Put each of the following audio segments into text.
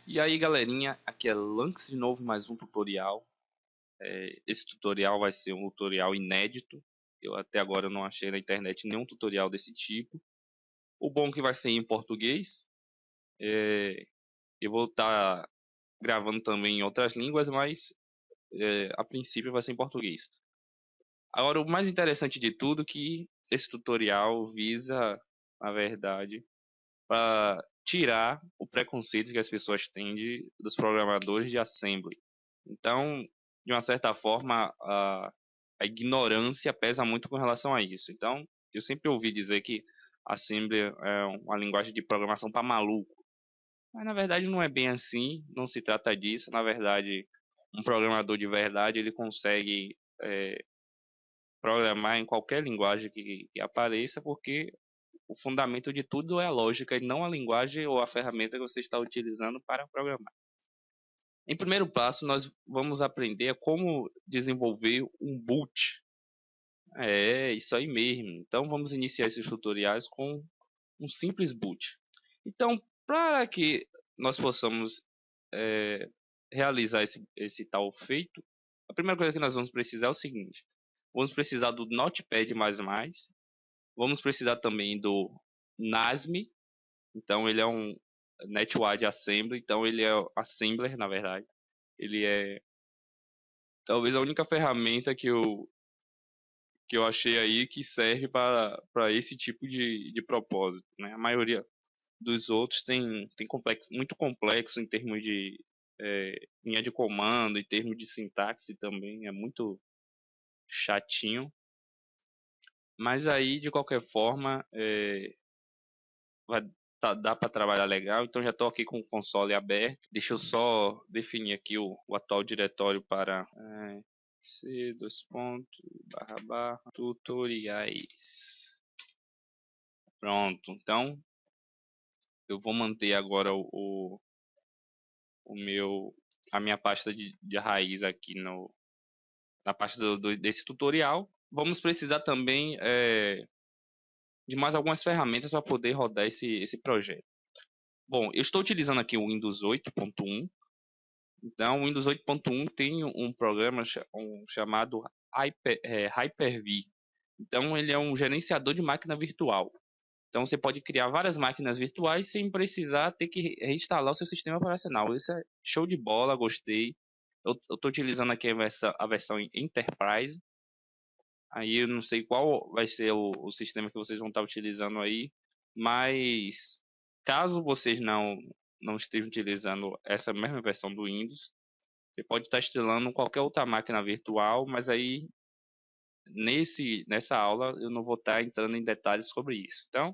E aí galerinha, aqui é Lanx de novo, mais um tutorial. Esse tutorial vai ser um tutorial inédito. Eu até agora não achei na internet nenhum tutorial desse tipo. O bom é que vai ser em português. Eu vou estar gravando também em outras línguas, mas a princípio vai ser em português. Agora o mais interessante de tudo é que esse tutorial visa, na verdade, para tirar o preconceito que as pessoas têm dos programadores de assembly. Então, de uma certa forma, a ignorância pesa muito com relação a isso. Então, eu sempre ouvi dizer que assembly é uma linguagem de programação para maluco. Mas, na verdade, não é bem assim, não se trata disso. Na verdade, um programador de verdade, ele consegue programar em qualquer linguagem que apareça, porque o fundamento de tudo é a lógica e não a linguagem ou a ferramenta que você está utilizando para programar. Em primeiro passo, nós vamos aprender como desenvolver um boot. É isso aí mesmo. Então, vamos iniciar esses tutoriais com um simples boot. Então, para que nós possamos realizar esse tal feito, a primeira coisa que nós vamos precisar é o seguinte: vamos precisar do Notepad++, vamos precisar também do NASM. Então ele é um NetWide Assembly, então ele é assembler, na verdade. Ele é talvez a única ferramenta que eu achei aí que serve para esse tipo de propósito, né? A maioria dos outros tem muito complexo em termos de linha de comando, em termos de sintaxe também, é muito chatinho. Mas aí, de qualquer forma, vai dá para trabalhar legal. Então já estou aqui com o console aberto. Deixa eu só definir aqui o atual diretório para c dois pontos barra barra tutoriais. Pronto. Então eu vou manter agora a minha pasta de raiz aqui na pasta desse tutorial. Vamos precisar também de mais algumas ferramentas para poder rodar esse projeto. Bom, eu estou utilizando aqui o Windows 8.1. Então, o Windows 8.1 tem um programa chamado Hyper-V. Então, ele é um gerenciador de máquina virtual. Então, você pode criar várias máquinas virtuais sem precisar ter que reinstalar o seu sistema operacional. Isso é show de bola, gostei. Eu estou utilizando aqui a versão Enterprise. Aí eu não sei qual vai ser o sistema que vocês vão estar utilizando aí, mas caso vocês não estejam utilizando essa mesma versão do Windows, você pode estar instalando qualquer outra máquina virtual, mas aí nessa aula eu não vou estar entrando em detalhes sobre isso. Então,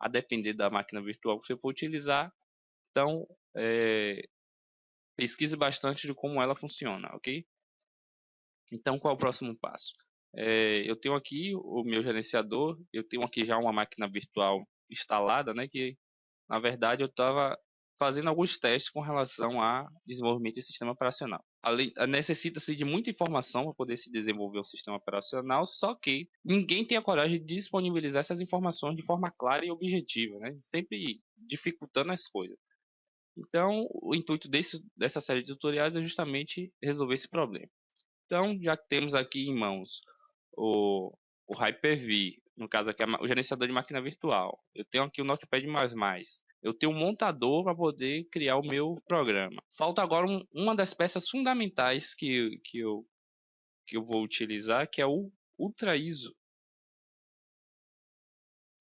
a depender da máquina virtual que você for utilizar, então pesquise bastante de como ela funciona, ok? Então, qual é o próximo passo? Eu tenho aqui o meu gerenciador, eu tenho aqui já uma máquina virtual instalada, né? Que na verdade eu estava fazendo alguns testes com relação a desenvolvimento de sistema operacional. Necessita-se de muita informação para poder se desenvolver um sistema operacional, só que ninguém tem a coragem de disponibilizar essas informações de forma clara e objetiva, né? Sempre dificultando as coisas. Então, o intuito dessa série de tutoriais é justamente resolver esse problema. Então, já que temos aqui em mãos o, o Hyper-V, no caso aqui o gerenciador de máquina virtual, eu tenho aqui o Notepad++, eu tenho um montador para poder criar o meu programa. Falta agora uma das peças fundamentais que eu vou utilizar, que é o Ultra ISO.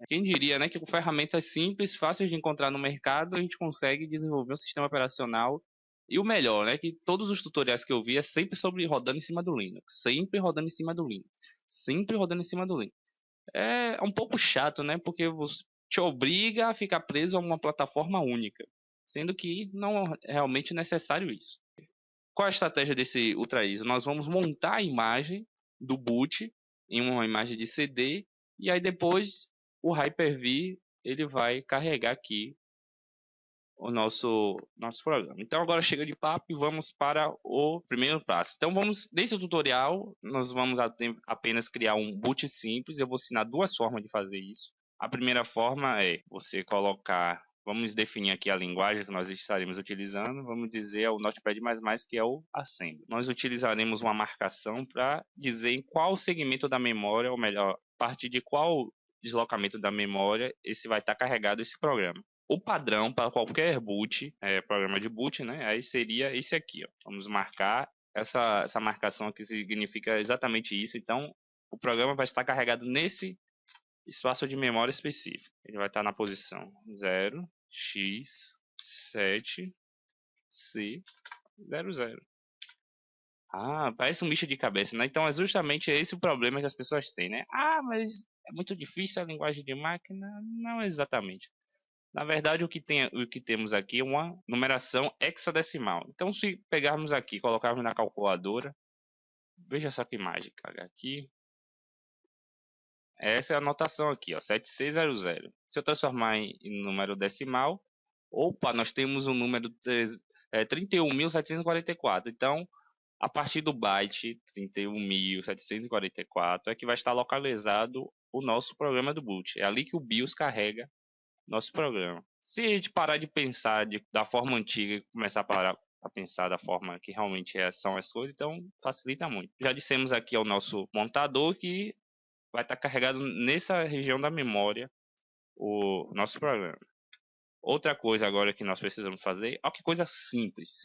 Quem diria, né, que com ferramentas simples, fáceis de encontrar no mercado, a gente consegue desenvolver um sistema operacional. E o melhor, né, que todos os tutoriais que eu vi é sempre sobre rodando em cima do Linux, sempre rodando em cima do Linux, sempre rodando em cima do Linux. É um pouco chato, né, porque você te obriga a ficar preso a uma plataforma única, sendo que não é realmente necessário isso. Qual a estratégia desse Ultra ISO? Nós vamos montar a imagem do boot em uma imagem de CD e aí depois o Hyper-V ele vai carregar aqui o nosso programa. Então agora chega de papo e vamos para o primeiro passo. Então nesse tutorial nós vamos apenas criar um boot simples. Eu vou ensinar duas formas de fazer isso. A primeira forma é você colocar, Vamos definir aqui a linguagem que nós estaremos utilizando. Vamos dizer o Notepad++, que é o Assembly. Nós utilizaremos uma marcação para dizer em qual segmento da memória, ou melhor, a partir de qual deslocamento da memória esse vai estar carregado esse programa. O padrão para qualquer boot, programa de boot, né? Aí seria esse aqui, ó. Vamos marcar essa marcação aqui significa exatamente isso. Então, o programa vai estar carregado nesse espaço de memória específico. Ele vai estar na posição 0, x, 7, c, 0, 0. Ah, parece um bicho de cabeça, né? Então é justamente esse o problema que as pessoas têm, né? Ah, mas é muito difícil a linguagem de máquina. Não exatamente. Na verdade, o que temos aqui é uma numeração hexadecimal. Então, se pegarmos aqui e colocarmos na calculadora, veja só que mágica. Aqui, essa é a notação aqui, ó, 7600. Se eu transformar em número decimal, opa, nós temos um número 31.744. Então, a partir do byte 31.744 é que vai estar localizado o nosso programa do boot. É ali que o BIOS carrega nosso programa. Se a gente parar de pensar da forma antiga e começar a pensar da forma que realmente são as coisas, então facilita muito. Já dissemos aqui ao nosso montador que vai estar carregado nessa região da memória o nosso programa. Outra coisa agora que nós precisamos fazer, olha que coisa simples.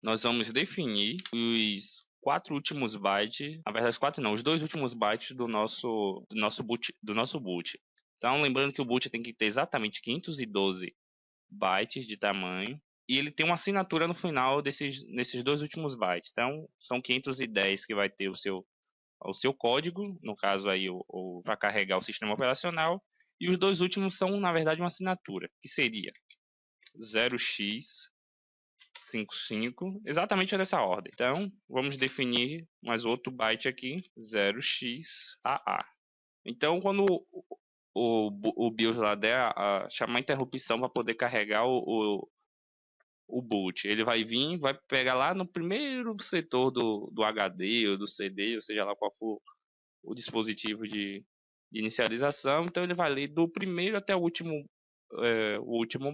Nós vamos definir os 4 últimos bytes, na verdade os 4 não, os 2 últimos bytes do nosso boot. Então, lembrando que o boot tem que ter exatamente 512 bytes de tamanho e ele tem uma assinatura no final nesses 2 últimos bytes. Então, são 510 que vai ter o seu código, no caso aí para carregar o sistema operacional, e os 2 últimos são, na verdade, uma assinatura, que seria 0x55, exatamente nessa ordem. Então, vamos definir mais outro byte aqui, 0xAA. Então, quando o BIOS lá der chamar a interrupção para poder carregar o boot, ele vai vir, vai pegar lá no primeiro setor do HD ou do CD, ou seja lá qual for o dispositivo de inicialização. Então ele vai ler do primeiro até o último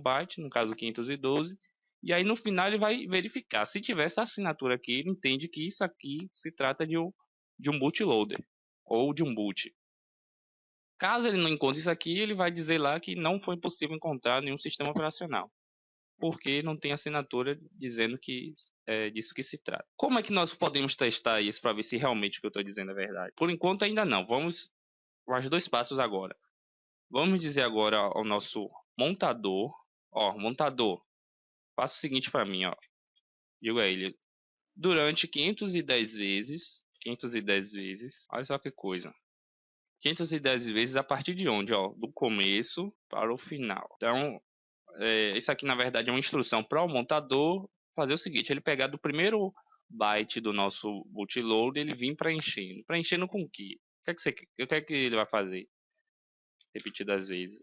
byte, no caso 512, e aí no final ele vai verificar. Se tiver essa assinatura aqui, ele entende que isso aqui se trata de um bootloader ou de um boot. Caso ele não encontre isso aqui, ele vai dizer lá que não foi possível encontrar nenhum sistema operacional, porque não tem assinatura dizendo que é disso que se trata. Como é que nós podemos testar isso para ver se realmente o que eu estou dizendo é verdade? Por enquanto ainda não. Vamos mais 2 passos agora. Vamos dizer agora ao nosso montador, montador, faça o seguinte para mim, digo a ele, durante 510 vezes, olha só que coisa, 510 vezes a partir de onde? Do começo para o final. Então, isso aqui na verdade é uma instrução para o montador fazer o seguinte, ele pegar do primeiro byte do nosso bootloader, ele vir preenchendo. Preenchendo com o quê? O que é que ele vai fazer? Repetidas vezes.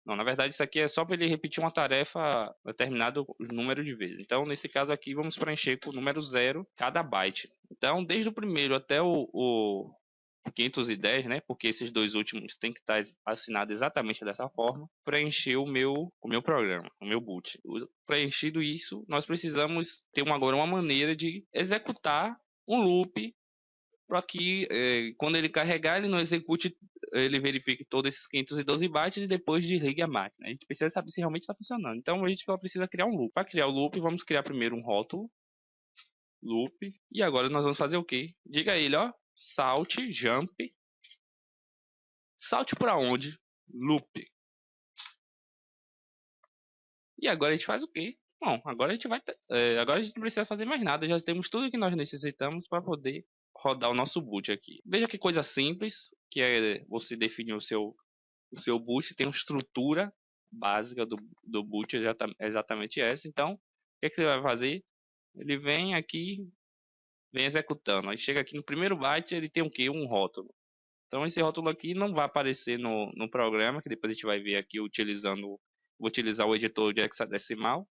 Não, na verdade isso aqui é só para ele repetir uma tarefa determinado número de vezes. Então, nesse caso aqui, vamos preencher com o número 0 cada byte. Então, desde o primeiro até o 510, né? Porque esses 2 últimos têm que estar assinados exatamente dessa forma. Preencher o meu programa, o meu boot. Preenchido isso, nós precisamos ter agora uma maneira de executar um loop para que quando ele carregar, ele não execute, ele verifique todos esses 512 bytes e depois desligue a máquina. A gente precisa saber se realmente está funcionando. Então a gente precisa criar um loop. Para criar o loop, vamos criar primeiro um rótulo, loop, e agora nós vamos fazer o quê? Diga a ele, salt, jump. Salt para onde? Loop. E agora a gente faz o quê? Bom, agora a gente agora a gente não precisa fazer mais nada, já temos tudo que nós necessitamos para poder rodar o nosso boot aqui. Veja que coisa simples, que é você definir o seu boot, tem uma estrutura básica do boot, exatamente essa. Então, o que é que você vai fazer? Ele vem aqui, vem executando. Aí chega aqui no primeiro byte, ele tem o quê? Um rótulo. Então, esse rótulo aqui não vai aparecer no programa, que depois a gente vai ver aqui vou utilizar o editor de hexadecimal,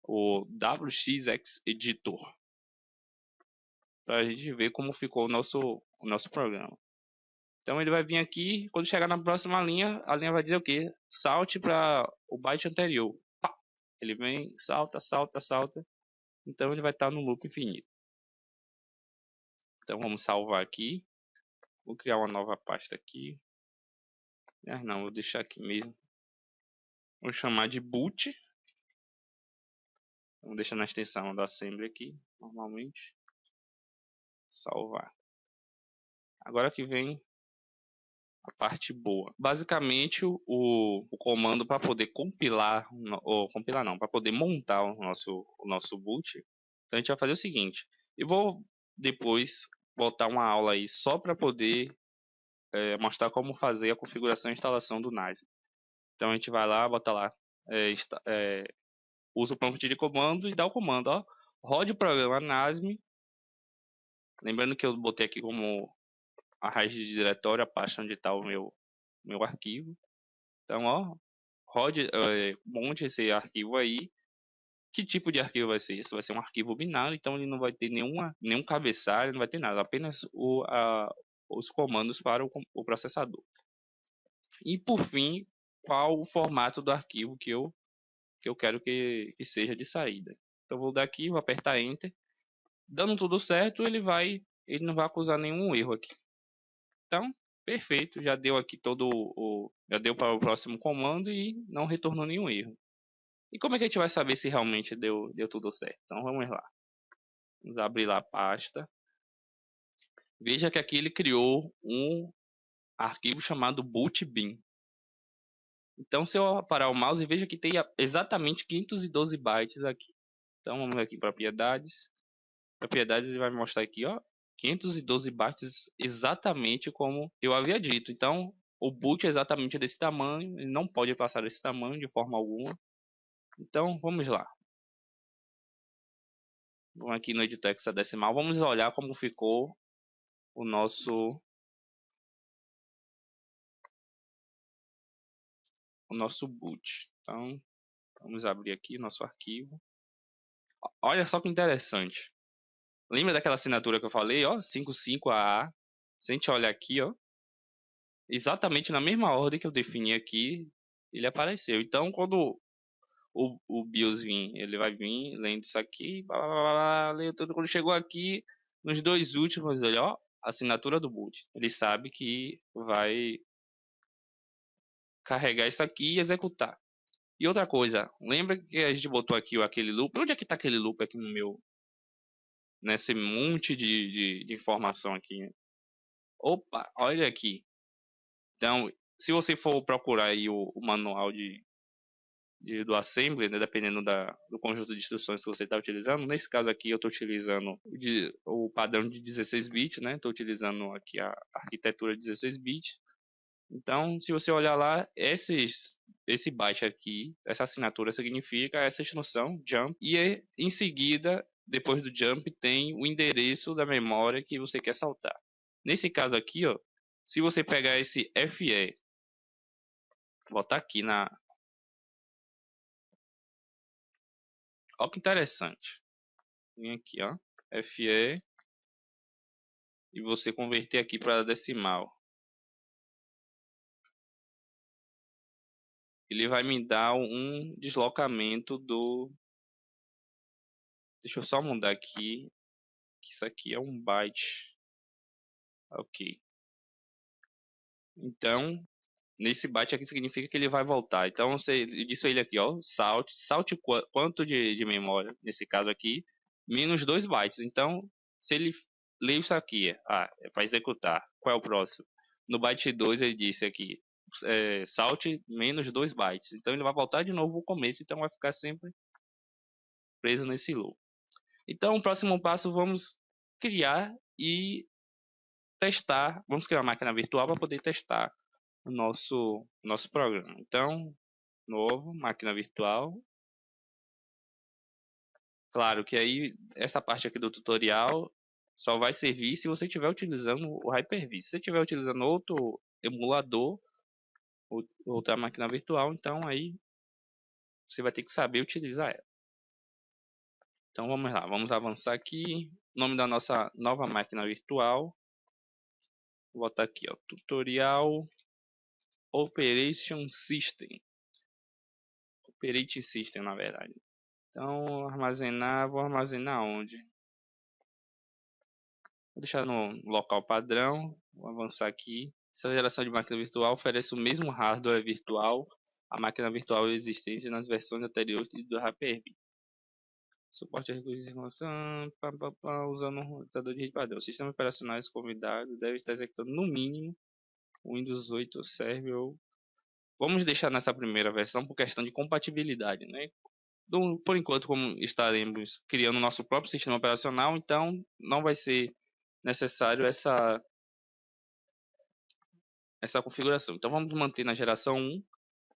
o WXX Editor, para a gente ver como ficou o nosso programa. Então ele vai vir aqui, quando chegar na próxima linha, a linha vai dizer o quê? Salte para o byte anterior. Pá! Ele vem, salta, salta, salta. Então ele vai estar no loop infinito. Então vamos salvar aqui. Vou criar uma nova pasta aqui. Não, vou deixar aqui mesmo. Vou chamar de boot. Vamos deixar na extensão do assembly aqui, normalmente. Salvar. Agora que vem a parte boa. Basicamente, o comando para poder compilar, ou compilar não, para poder montar o nosso boot, então a gente vai fazer o seguinte. Eu vou depois botar uma aula aí só para poder mostrar como fazer a configuração e instalação do NAS. Então a gente vai lá, bota lá, usa o prompt de comando e dá o comando, ó, rode o programa NASM. Lembrando que eu botei aqui como a raiz de diretório, a pasta onde está o meu arquivo. Então, ó, rode, monte esse arquivo aí. Que tipo de arquivo vai ser? Isso vai ser um arquivo binário, então ele não vai ter nenhum cabeçalho, não vai ter nada, apenas os comandos para o processador. E por fim, qual o formato do arquivo que eu quero que seja de saída. Então vou dar aqui, vou apertar Enter. Dando tudo certo, ele não vai acusar nenhum erro aqui. Então, perfeito, já deu aqui já deu para o próximo comando e não retornou nenhum erro. E como é que a gente vai saber se realmente deu tudo certo? Então vamos lá. Vamos abrir lá a pasta. Veja que aqui ele criou um arquivo chamado bootbin. Então se eu parar o mouse, veja que tem exatamente 512 bytes aqui. Então vamos aqui em propriedades. Propriedades ele vai mostrar aqui, ó, 512 bytes exatamente como eu havia dito. Então o boot é exatamente desse tamanho, ele não pode passar desse tamanho de forma alguma. Então vamos lá. Vamos aqui no editor hexadecimal, vamos olhar como ficou o nosso boot. Então, vamos abrir aqui o nosso arquivo. Olha só que interessante. Lembra daquela assinatura que eu falei, ó, 55AA? Se a gente olhar aqui, ó, exatamente na mesma ordem que eu defini aqui, ele apareceu. Então, quando o BIOS vir, ele vai vir lendo isso aqui, blá, blá, blá, leu tudo. Quando chegou aqui, nos dois últimos, ele, ó, assinatura do boot. Ele sabe que vai carregar isso aqui e executar. E outra coisa, lembra que a gente botou aqui aquele loop? Onde é que está aquele loop aqui nesse monte de informação aqui? Opa, olha aqui. Então, se você for procurar aí o manual do assembly, né, dependendo do conjunto de instruções que você está utilizando, nesse caso aqui eu estou utilizando o padrão de 16 bits, né? Estou utilizando aqui a arquitetura de 16 bits. Então, se você olhar lá, esse byte aqui, essa assinatura significa essa instrução jump, e em seguida, depois do jump, tem o endereço da memória que você quer saltar. Nesse caso aqui, ó, se você pegar esse FE, botar aqui Ó que interessante. Vem aqui, ó, FE, e você converter aqui para decimal. Ele vai me dar um deslocamento do... Deixa eu só mudar aqui, que isso aqui é um byte. Ok. Então, nesse byte aqui significa que ele vai voltar. Então, você disse ele aqui, ó, salte quanto de memória, nesse caso aqui, menos 2 bytes. Então, se ele lê isso aqui, é para executar. Qual é o próximo? No byte 2 ele disse aqui, salte menos 2 bytes. Então, ele vai voltar de novo ao começo, então vai ficar sempre preso nesse loop. Então, o próximo passo, vamos criar e testar. Vamos criar uma máquina virtual para poder testar o nosso programa. Então, novo, máquina virtual. Claro que aí essa parte aqui do tutorial só vai servir se você estiver utilizando o Hyper-V. Se você estiver utilizando outro emulador, outra máquina virtual, então aí você vai ter que saber utilizar ela. Então vamos lá, vamos avançar aqui. O nome da nossa nova máquina virtual Vou botar aqui, ó, tutorial Operation System. Operating System, na verdade. Então, armazenar, vou armazenar onde? Vou deixar no local padrão, vou avançar aqui. Essa geração de máquina virtual oferece o mesmo hardware virtual à máquina virtual existente nas versões anteriores do Hyper-V. Suporte a recursos de informação, usando um roteador de rede padrão. Os sistemas operacionais convidados devem estar executando no mínimo o Windows 8 Server ou... Vamos deixar nessa primeira versão por questão de compatibilidade, né? Por enquanto, como estaremos criando o nosso próprio sistema operacional, então não vai ser necessário essa configuração. Então vamos manter na geração 1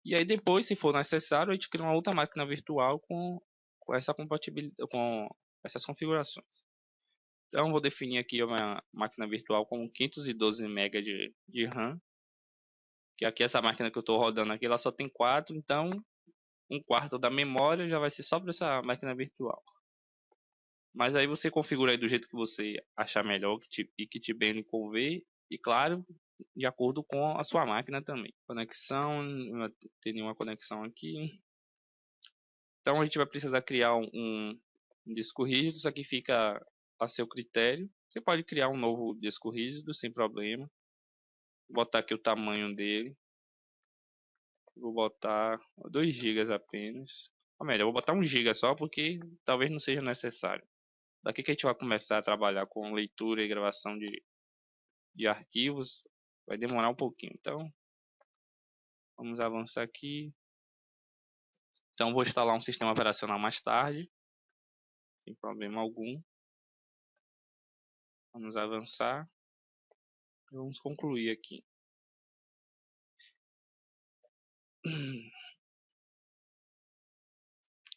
e aí depois, se for necessário, a gente cria uma outra máquina virtual com essa compatibilidade, com essas configurações. Então vou definir aqui uma máquina virtual com 512 MB de RAM, que aqui essa máquina que eu estou rodando aqui, ela só tem 4, então 1/4 da memória já vai ser só para essa máquina virtual. Mas aí você configura aí do jeito que você achar melhor e que te bem lhe convém. E claro, de acordo com a sua máquina também. Conexão, não tem nenhuma conexão aqui. Então a gente vai precisar criar um disco rígido. Isso aqui fica a seu critério. Você pode criar um novo disco rígido sem problema. Vou botar aqui o tamanho dele. Vou botar 2 GB apenas. Ou melhor, vou botar 1 GB só porque talvez não seja necessário. Daqui que a gente vai começar a trabalhar com leitura e gravação de arquivos. Vai demorar um pouquinho. Então, vamos avançar aqui. Então, vou instalar um sistema operacional mais tarde. Sem problema algum. Vamos avançar. Vamos concluir aqui.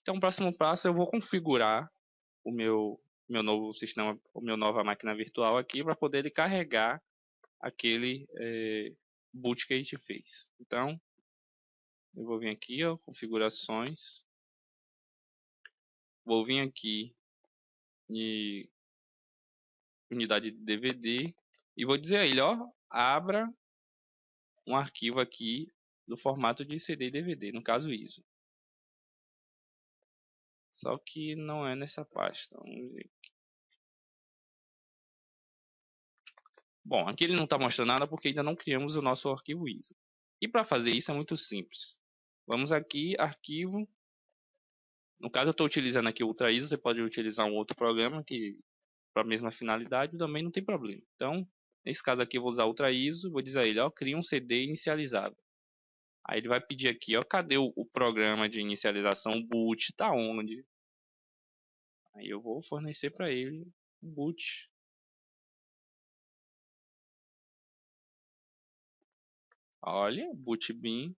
Então, o próximo passo eu vou configurar o meu novo sistema, o meu nova máquina virtual aqui para poder ele carregar aquele boot que a gente fez. Então, eu vou vir aqui, ó, configurações. Vou vir aqui em unidade de DVD e vou dizer a ele, ó, abra um arquivo aqui no formato de CD e DVD, no caso ISO. Só que não é nessa pasta. Vamos ver. Bom, aqui ele não está mostrando nada porque ainda não criamos o nosso arquivo ISO. E para fazer isso é muito simples. Vamos aqui, arquivo. No caso eu estou utilizando aqui o Ultra ISO, você pode utilizar um outro programa que para a mesma finalidade também não tem problema. Então, nesse caso aqui eu vou usar Ultra ISO, vou dizer a ele, ó, cria um CD inicializável. Aí ele vai pedir aqui, ó, cadê o programa de inicialização, o boot, tá onde? Aí eu vou fornecer para ele um boot. Olha, boot bin.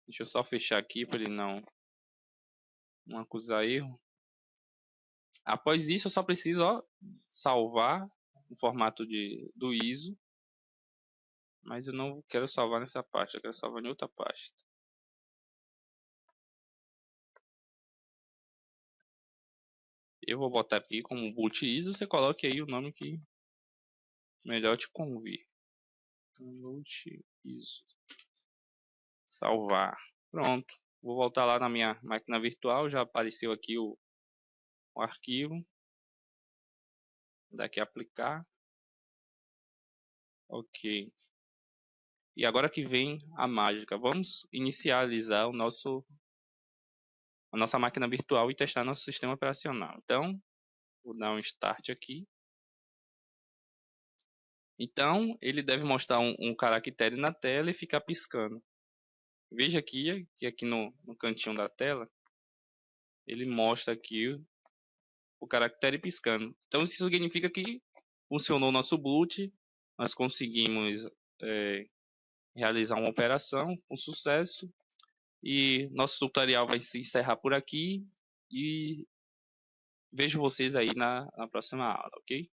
Deixa eu só fechar aqui para ele não acusar erro. Após isso, eu só preciso, ó, salvar o formato do ISO. Mas eu não quero salvar nessa pasta, eu quero salvar em outra pasta. Eu vou botar aqui como boot ISO, você coloque aí o nome que melhor te convir. Boot ISO. Salvar. Pronto. Vou voltar lá na minha máquina virtual, já apareceu aqui o arquivo. Daqui aplicar. Ok. E agora que vem a mágica. Vamos inicializar a nossa máquina virtual e testar nosso sistema operacional. Então, vou dar um start aqui. Então, ele deve mostrar um caractere na tela e ficar piscando. Veja aqui, que aqui no cantinho da tela, ele mostra aqui o caractere piscando. Então, isso significa que funcionou o nosso boot, nós conseguimos realizar uma operação com sucesso. E nosso tutorial vai se encerrar por aqui. E vejo vocês aí na próxima aula, ok?